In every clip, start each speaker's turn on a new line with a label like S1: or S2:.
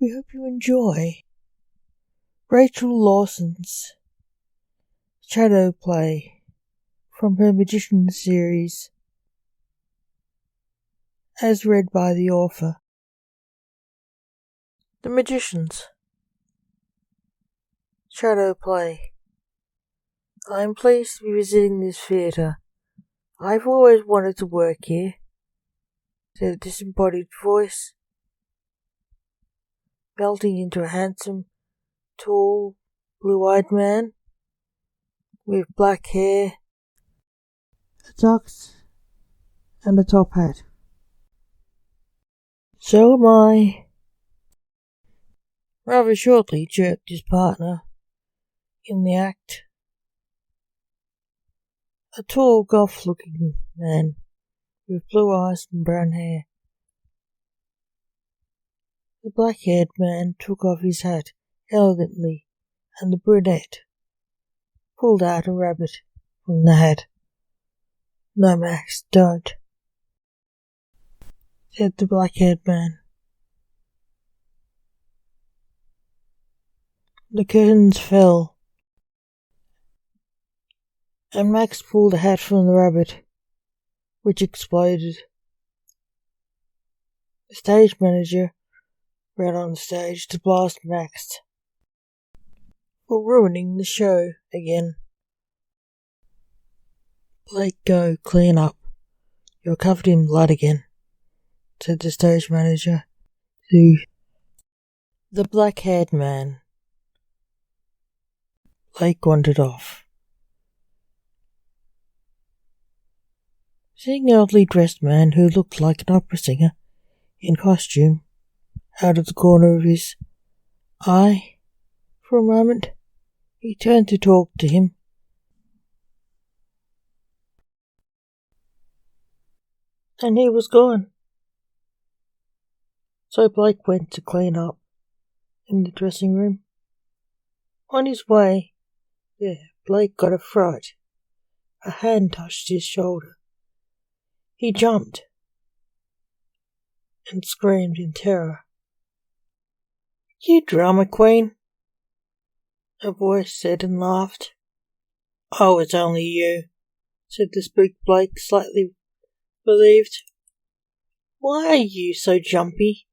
S1: We hope you enjoy Rachel Lawson's shadow play from her Magician series, as read by the author. The Magicians shadow play. I am pleased to be visiting this theatre. I've always wanted to work here, said a disembodied voice, melting into a handsome, tall, blue-eyed man with black hair, a tux, and a top hat. So am I, rather shortly chirped his partner in the act, a tall, goth-looking man with blue eyes and brown hair. The black-haired man took off his hat elegantly, and the brunette pulled out a rabbit from the hat. No, Max, don't, said the black-haired man. The curtains fell, and Max pulled a hat from the rabbit, which exploded. The stage manager ran on stage to blast Max for ruining the show again. Blake, go, clean up. You're covered in blood again, said the stage manager to the black-haired man. Blake wandered off. Seeing an oddly dressed man who looked like an opera singer in costume out of the corner of his eye for a moment, he turned to talk to him. And he was gone. So Blake went to clean up in the dressing room. On his way there, Blake got a fright. A hand touched his shoulder. He jumped and screamed in terror. You drama queen, a voice said, and laughed. Oh, it's only you, said the spooked Blake, slightly relieved. Why are you so jumpy?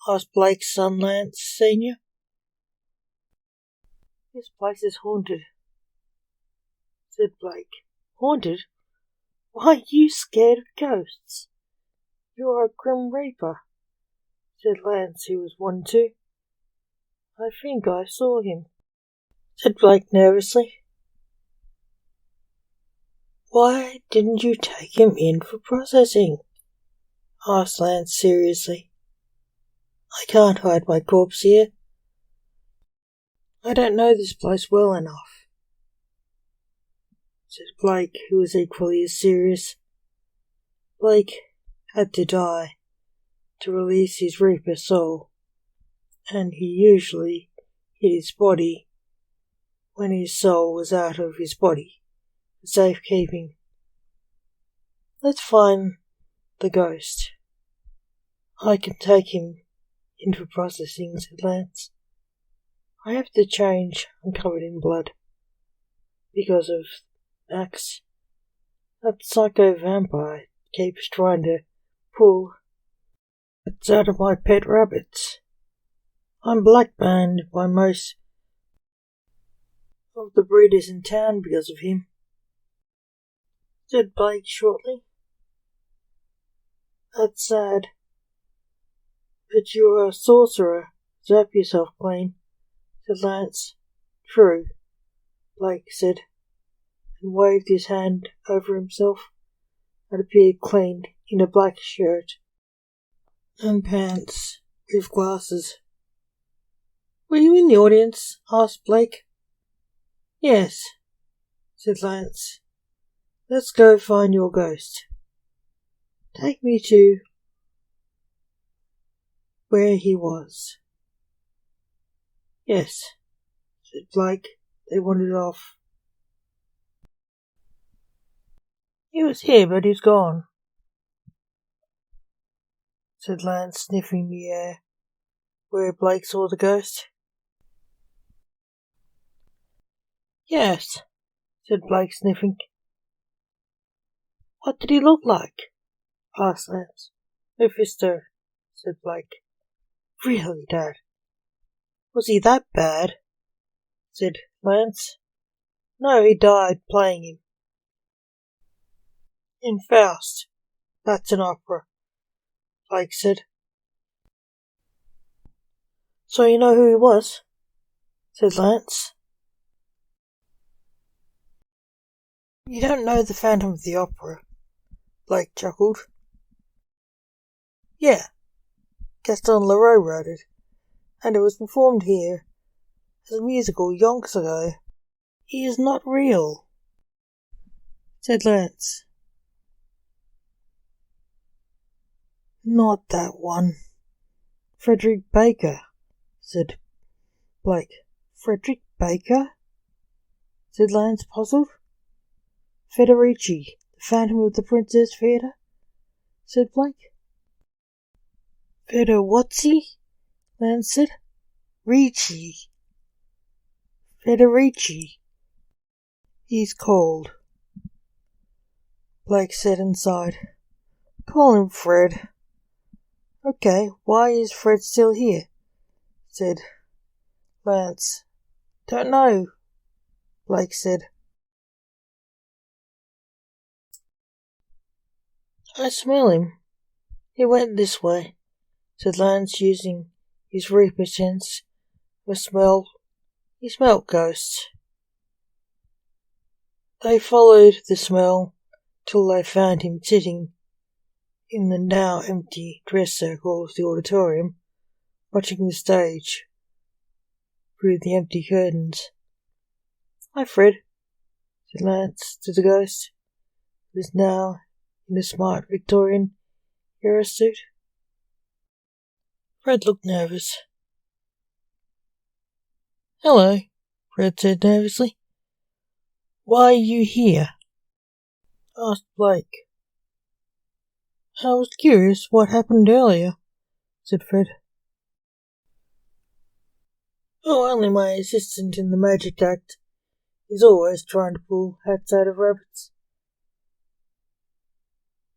S1: Asked Blake's son Lance Sr. This place is haunted, said Blake. Haunted? Why are you scared of ghosts? You're a Grim Reaper, said Lance, who was one too. I think I saw him, said Blake nervously. Why didn't you take him in for processing? Asked Lance seriously. I can't hide my corpse here. I don't know this place well enough, said Blake, who was equally as serious. Blake had to die to release his Reaper soul, and he usually hid his body when his soul was out of his body for safekeeping. Let's find the ghost. I can take him in for processing, said Lance. I have to change. I'm covered in blood because of Max. That psycho vampire keeps trying to pull it out of my pet rabbits. I'm black banned by most of the breeders in town because of him, said Blake shortly. That's sad. But you're a sorcerer. Zap yourself clean, said Lance. True, Blake said, and waved his hand over himself and appeared clean in a black shirt and pants with glasses. Were you in the audience? Asked Blake. Yes, said Lance. Let's go find your ghost. Take me to where he was. Yes, said Blake. They wandered off. He was here, but he's gone, said Lance, sniffing the air. where Blake saw the ghost. Yes, said Blake, sniffing. What did he look like? Asked Lance. Mephisto, said Blake. Really, Dad? Was he that bad? Said Lance. No, he died playing him. In Faust. That's an opera, Blake said. So you know who he was? Said Lance. You don't know the Phantom of the Opera, Blake chuckled. Yeah, Gaston Leroux wrote it, and it was performed here as a musical yonks ago. He is not real, said Lance. Not that one. Frederick Baker, said Blake. Frederick Baker? Said Lance, puzzled. Federici, the Phantom of the Princess Theatre, said Blake. Federici? Lance said. Ricci. Federici. He's cold, Blake said inside. Call him Fred. Okay, why is Fred still here? Said Lance. Don't know, Blake said. I smell him. He went this way, said Lance, using his Reaper sense of smell. He smelt ghosts. They followed the smell till they found him sitting in the now empty dress circle of the auditorium, watching the stage through the empty curtains. Hi, Fred, said Lance to the ghost, who was now in a smart Victorian era suit. Fred looked nervous. Hello, Fred said nervously. Why are you here? Asked Blake. I was curious what happened earlier, said Fred. Oh, only my assistant in the magic act is always trying to pull hats out of rabbits,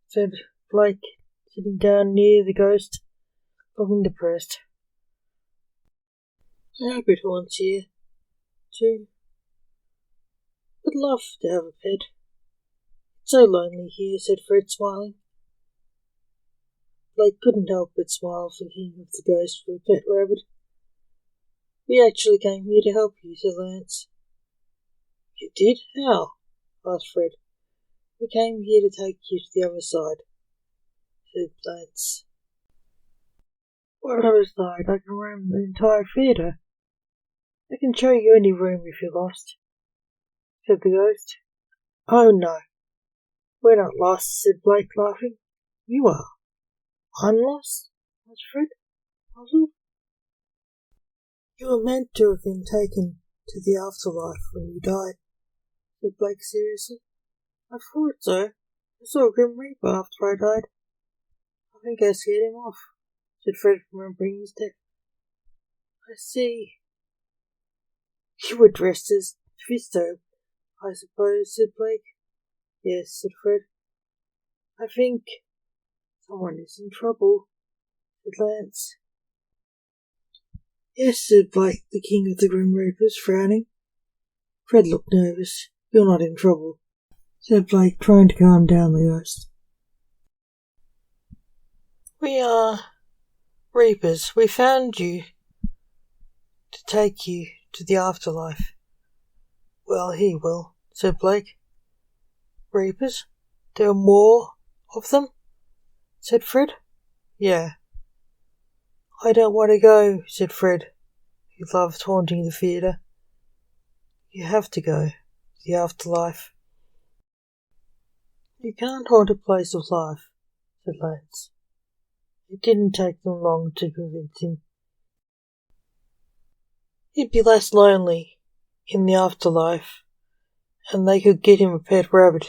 S1: said Blake, sitting down near the ghost, looking depressed. I hope it haunts you, too. Would love to have a pet. It's so lonely here, said Fred, smiling. Blake couldn't help but smile, thinking of the ghost for a pet rabbit. We actually came here to help you, said Lance. You did? How? Asked Fred. We came here to take you to the other side, said Lance. What other side? I can roam the entire theatre. I can show you any room if you're lost, said the ghost. Oh no, we're not lost, said Blake, laughing. You are. I'm lost? Asked Fred, puzzled. You were meant to have been taken to the afterlife when you died, said Blake seriously. I thought so. I saw a Grim Reaper after I died. I think I scared him off, said Fred, remembering his death. I see. You were dressed as Mephisto, I suppose, said Blake. Yes, said Fred. I think someone is in trouble, said Lance. Yes, said Blake, the king of the Grim Reapers, frowning. Fred looked nervous. You're not in trouble, said Blake, trying to calm down the ghost. We are Reapers. We found you to take you to the afterlife. Well, he will, said Blake. Reapers? There are more of them? Said Fred. Yeah. I don't want to go, said Fred, who loved haunting the theatre. You have to go to the afterlife. You can't haunt a place of life, said Lance. It didn't take them long to convince him. He'd be less lonely in the afterlife, and they could get him a pet rabbit.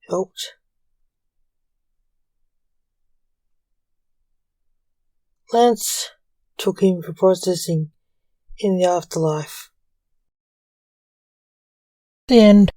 S1: Helped. Lance took him for processing in the afterlife. The end.